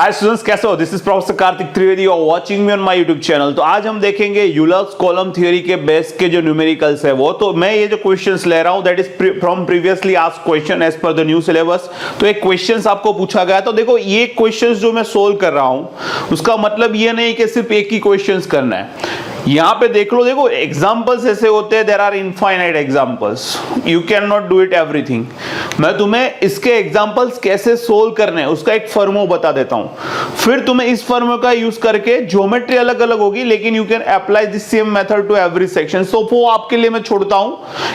हाय students, कैसे हो? This is professor Kartik Trivedi, you are watching me on my YouTube channel. तो आज हम देखेंगे यूलर्स कॉलम थ्योरी के बेस के जो न्यूमेरिकल्स है वो। तो मैं ये जो क्वेश्चंस ले रहा हूं that is from previously asked question as per the new syllabus. तो एक क्वेश्चंस आपको पूछा गया, तो देखो ये क्वेश्चंस जो मैं सोल्व कर रहा हूं उसका मतलब ये नहीं कि सिर्फ एक ही क्वेश्चंस करना है। यहां पे देख लो, देखो एग्जांपल्स ऐसे होते हैं, there are infinite examples, you can not do it everything. मैं तुम्हें इसके एग्जांपल्स कैसे सोल्व करने हैं उसका एक फॉर्मूला बता देता हूं, फिर तुम्हें इस फॉर्मूला का यूज करके ज्योमेट्री अलग अलग होगी लेकिन you can apply this same method to every section. So वो आपके लिए मैं छोड़ता हूं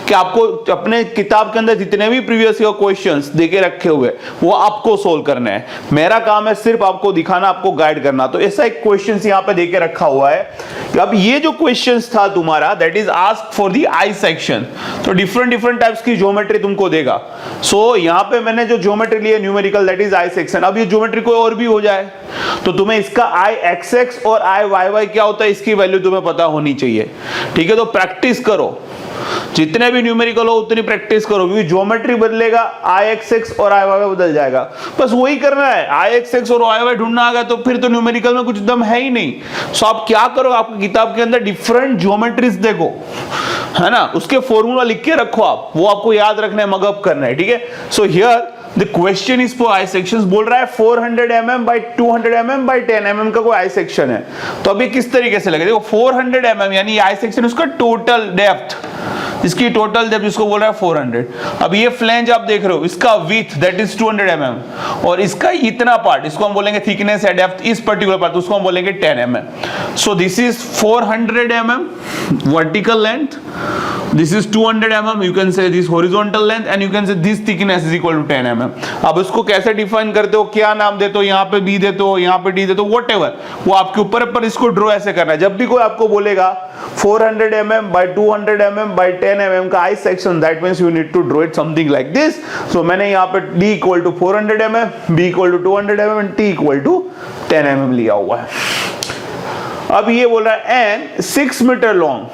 कि आपको अपने किताब के अंदर जितने भी प्रीवियस ईयर क्वेश्चंस देके रखे हुए वो आपको सोल्व करने हैं। मेरा काम है सिर्फ आपको दिखाना, आपको गाइड करना। तो ऐसा एक क्वेश्चंस यहां पे देके रखा हुआ है। अब ये जो क्वेश्चंस था तुम्हारा that is asked for the I section, तो डिफरेंट टाइप्स की ज्योमेट्री तुमको देगा। सो यहां पे मैंने जो ज्योमेट्री ली है numerical that is I section. अब ये ज्योमेट्री कोई और भी हो जाए तो तुम्हें इसका आई एक्स एक्स और आई वाई वाई क्या होता है इसकी वैल्यू तुम्हें पता होनी चाहिए। ठीक है, तो प्रैक्टिस करो, जितने भी न्यूमेरिकल हो उतनी प्रैक्टिस करो, क्योंकि ज्योमेट्री बदलेगा आई एक्स एक्स और आई वाई वाई बदल जाएगा। बस वही करना है, आई एक्स एक्स और आई वाई ढूंढना आ गया तो फिर तो न्यूमेरिकल में कुछ दम है ही नहीं। सो आप क्या करो, आपकी किताब के अंदर डिफरेंट ज्योमेट्रीज देखो, है ना, उसके फॉर्मूला लिख के रखो आप, वो आपको याद रखना है, मगअप करना है। ठीक है, so here The question is for I sections। बोल रहा है 400 mm by 200 mm by 10 mm का कोई I section है। तो अभी किस तरीके से लगे, देखो 400 mm यानी I section उसका टोटल डेप्थ, इसकी टोटल डेप्थ इसको बोल रहा है 400। अब ये फ्लैंज आप देख रहे हो, इसका विड्थ दैट इज 200 mm और इसका इतना पार्ट इसको हम बोलेंगे थिकनेस या डेप्थ, इस पर्टिकुलर पार्ट उसको हम बोलेंगे 10 mm। So this is 400 mm vertical length, this is 200 mm, you can say this horizontal length and you can say this thickness is equal to 10 mm। अब इसको कैसे डिफाइन करते हो, क्या नाम देते हो, यहाँ पे B देते हो, यहाँ पे D देते हो, whatever, वो आपके ऊपर, पर इसको ड्रॉ ऐसे करना है। जब भी कोई आपको बोलेगा 400 mm by 200 mm by 10 mm का I section, that means you need to draw it something like this। So मैंने यहाँ पे D equal to 400 mm, B equal to 200 mm and T equal to 10 mm लिया हुआ है। अब ये बोल रहा है N 6 मीटर लॉन्ग,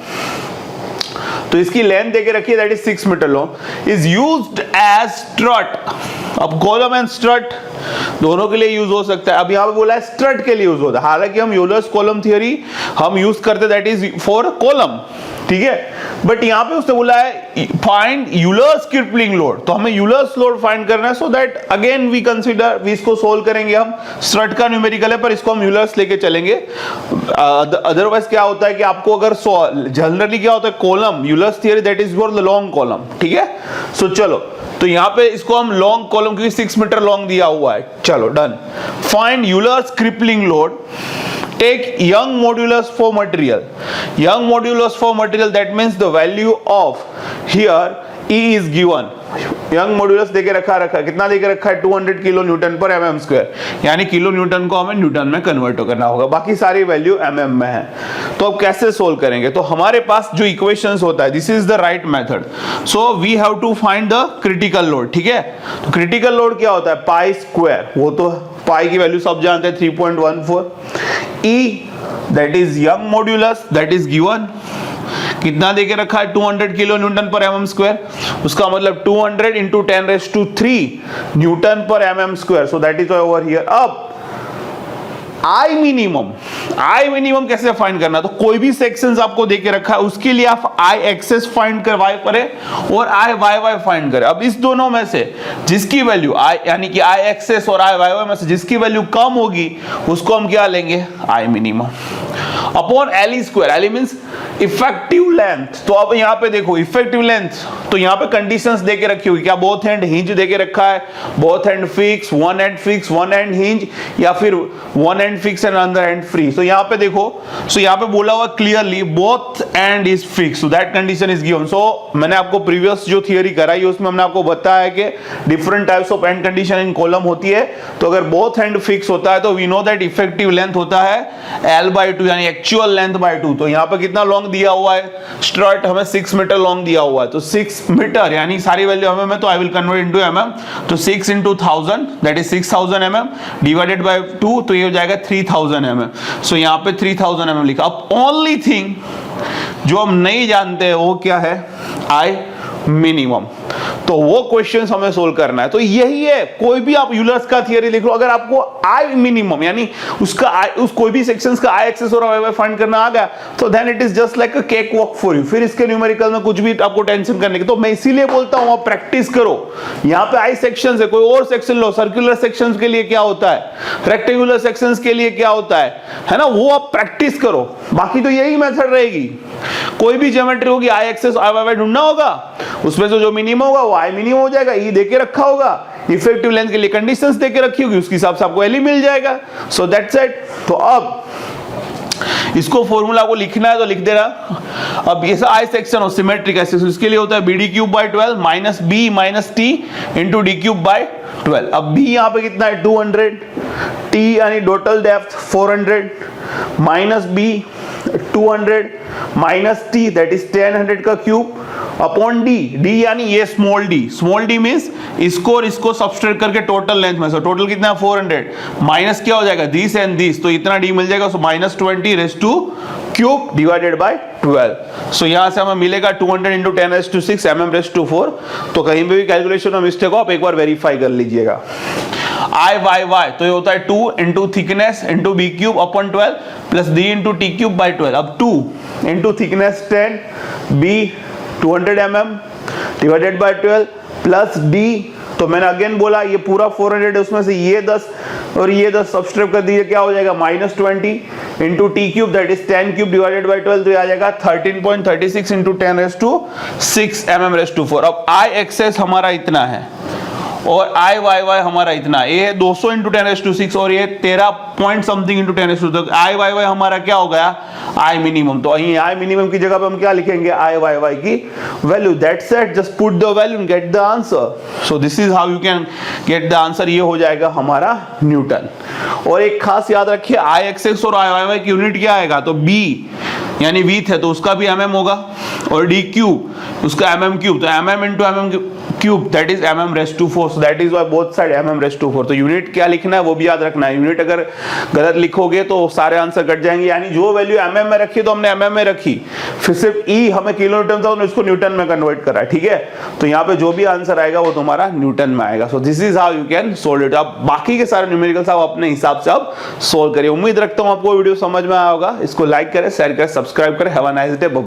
तो इसकी लेंथ देके रखिए that is 6 meter long, is used as strut. अब कॉलम एंड स्ट्रट दोनों के लिए यूज हो सकता है। अब यहां पे बोला है स्ट्रट के लिए यूज होता है, हालांकि हम यूलर्स कॉलम थ्योरी हम यूज करते दैट इज फॉर कॉलम, ठीक है, बट यहां पे उसने बोला है फाइंड यूलर्स क्रिपलिंग लोड, तो हमें यूलर्स लोड फाइंड करना है। So that again we consider, we इसको सोल्व करेंगे हम, स्ट्रट का न्यूमेरिकल है पर इसको हम यूलर्स लेके चलेंगे। अदरवाइज क्या होता है कि आपको अगर जनरली क्या होता है column Euler's theory that is for the long column. ठीक है, सो चलो, तो यहां पे इसको हम लॉन्ग कॉलम क्योंकि 6 मीटर लॉन्ग दिया हुआ है, चलो done. Find Euler's crippling load, take young modulus for material, young modulus for material, that means the value of here E is given, young modulus देके रखा कितना देके रखा है 200 किलो न्यूटन पर mm स्क्वायर, यानी किलो न्यूटन को हमें न्यूटन में कन्वर्ट करना होगा, बाकी सारी वैल्यू mm में है। तो अब कैसे सोल्व करेंगे, तो हमारे पास जो इक्वेशंस होता है this is the right method. So we have to find the critical load. ठीक है, तो क्रिटिकल लोड क्या होता है पाई स्क्वायर, वो तो पाई की वैल्यू सब जानते हैं 3.14। E that is young modulus that is given, कितना देके रखा है 200 किलो न्यूटन पर mm स्क्वायर, उसका मतलब 200 into 10⁻³ न्यूटन पर mm square. So that is over here. अब आई मिनिमम कैसे फाइंड करना, तो कोई भी सेक्शंस आपको देके रखा है उसके लिए आप आई एक्सेस फाइंड करें और आई वाई वाई फाइंड करें। अब इस दोनों में से जिसकी वैल्यू आई यानी कि आई एक्सेस और आई वाई वाई में से जिसकी वैल्यू कम होगी उसको हम क्या लेंगे I minimum upon L square. L means effective length. तो अब यहां पे देखो इफेक्टिव लेंथ, तो यहां पे कंडीशंस देके रखी हुई, क्या बोथ एंड हिंज देके रखा है, both end fix, one end fix, one end hinge, या फिर one end fix and other end free. तो यहां पे देखो, सो यहां पे बोला हुआ clearly both end is fix, so that condition is given. So मैंने आपको प्रीवियस जो थियरी कराई उसमें हमने आपको बताया कि different types of and condition in column होती है। तो अगर बोथ एंड फिक्स होता है तो we know that effective length होता है L/2 यानी एक्चुअल लेंथ बाय 2। तो यहां पे कितना लॉन्ग दिया हुआ है, स्ट्रट हमें 6 मीटर लॉन्ग दिया हुआ है, तो 6 मीटर यानी सारी वैल्यू हमें में, तो I will convert into mm। तो 6 into 1000 that is 6000 mm divided bye 2, तो ये हो जाएगा 3000 mm। सो यहां पे 3000 mm लिखा। अब ओनली थिंग जो हम नहीं जानते वो क्या है आई मिनिमम। तो वो क्वेश्चंस हमें सोल्व करना है। तो यही है, कोई भी आप यूलर्स का थियरी लिख लो, अगर आपको आई मिनिमम यानी उसका उस कोई भी सेक्शंस का आई एक्सेस और आई वाई फाइंड करना आ गया तो then it is just like a cake walk for you. फिर इसके न्यूमेरिकल में कुछ भी आपको टेंशन करने की, तो मैं इसीलिए बोलता हूं आप प्रैक्टिस करो। यहां पे आई सेक्शंस है, कोई और सेक्शन लो। सर्कुलर सेक्शंस के लिए क्या होता है, रेक्टेंगुलर सेक्शंस के लिए क्या होता है ना, वो आप प्रैक्टिस करो। बाकी तो यही मेथड रहेगी। कोई भी ज्योमेट्री होगी, आई एक्सेस आई वाई ढूंढना होगा, उसमें से जो मिनिमम होगा वो आई मिनिमम हो जाएगा, ई देके रखा होगा, इफेक्टिव लेंथ के लिए कंडीशंस देके रखी होगी, उसके हिसाब से आपको एल मिल जाएगा। So that's it. तो अब इसको फॉर्मूला को लिखना है तो लिख दे रहा। अब ये आई सेक्शन और सिमेट्रिक एक्सिस, इसके लिए होता है B D cube by 12 minus B minus T into D cube by 12। अब बी यहाँ पे कितना है 200, टी यानी total depth 400 minus B 200 minus T that is 1000 का क्यूब अपॉन डी। डी यानी ये स्मॉल डी मींस इसको और इसको सब्सट्रैक्ट करके टोटल लेंथ में से टोटल कितना है 400 माइनस क्या हो जाएगा दिस एंड दिस, तो इतना डी मिल जाएगा। So minus 20 raise to cube divided by 12। So यहां से हमें मिलेगा 200 into 10 raise to 6 mm raise to 4। तो कहीं पे भी कैलकुलेशन में मिस्टेक हो आप एक बार वेरीफाई कर लीजिएगा। आई वाई वाई तो ये होता है 2 into thickness into B cube upon 12 plus D into T cube by 12। अब 2 into thickness 10, B 200 mm divided by 12 plus D, तो मैंने अगेन बोला ये पूरा 400 है, उसमें से ये 10 और ये 10 सब्सट्रैक्ट कर दीजिए, क्या हो जाएगा minus 20 into T cube that is 10 cube divided by 12, तो ये आ जाएगा 13.36 into 10 raise to 6 mm raise to 4। अब आई एक्सेस हमारा इतना है और आई वाई वाई हमारा इतना, ये 200 इंटू 10 रेज़ टू 6 और ये 13 point something into 10 raise to 6। I Y Y हमारा क्या हो गया आई मिनिमम। तो यहीं आई मिनिमम की जगह पे हम क्या लिखेंगे आई वाई वाई की value. That's it, just put the value and get the answer. So this is how you can get the answer. ये हो जाएगा हमारा न्यूटन। और एक खास याद रखिए आई एक्सेस और आई वाई वाई की यूनिट क्या आएगा, तो बी यानी वीथ है तो उसका भी mm होगा और डी क्यूब उसका mm क्यूब, तो mm इंटू mm cube that is mm raise to 4। So that is why both side mm raise to 4। तो यूनिट क्या लिखना है वो भी याद रखना है। यूनिट अगर गलत लिखोगे तो सारे आंसर कट जाएंगे। यानी जो वैल्यू mm में रखी तो हमने mm में रखी, फिर सिर्फ ई हमें किलो न्यूटन था तो इसको न्यूटन में कन्वर्ट करा, ठीक है। तो यहाँ पे जो भी आंसर आएगा वो तुम्हारा न्यूटन में आएगा। So this is how you can solve it. अब बाकी के सारे न्यूमेरिकल्स आप अपने हिसाब से आप सोल्व करिए। उम्मीद रखता हूँ आपको वीडियो समझ में आया होगा। इसको लाइक करें, शेयर करें, सब्सक्राइब करें। Have a nice day.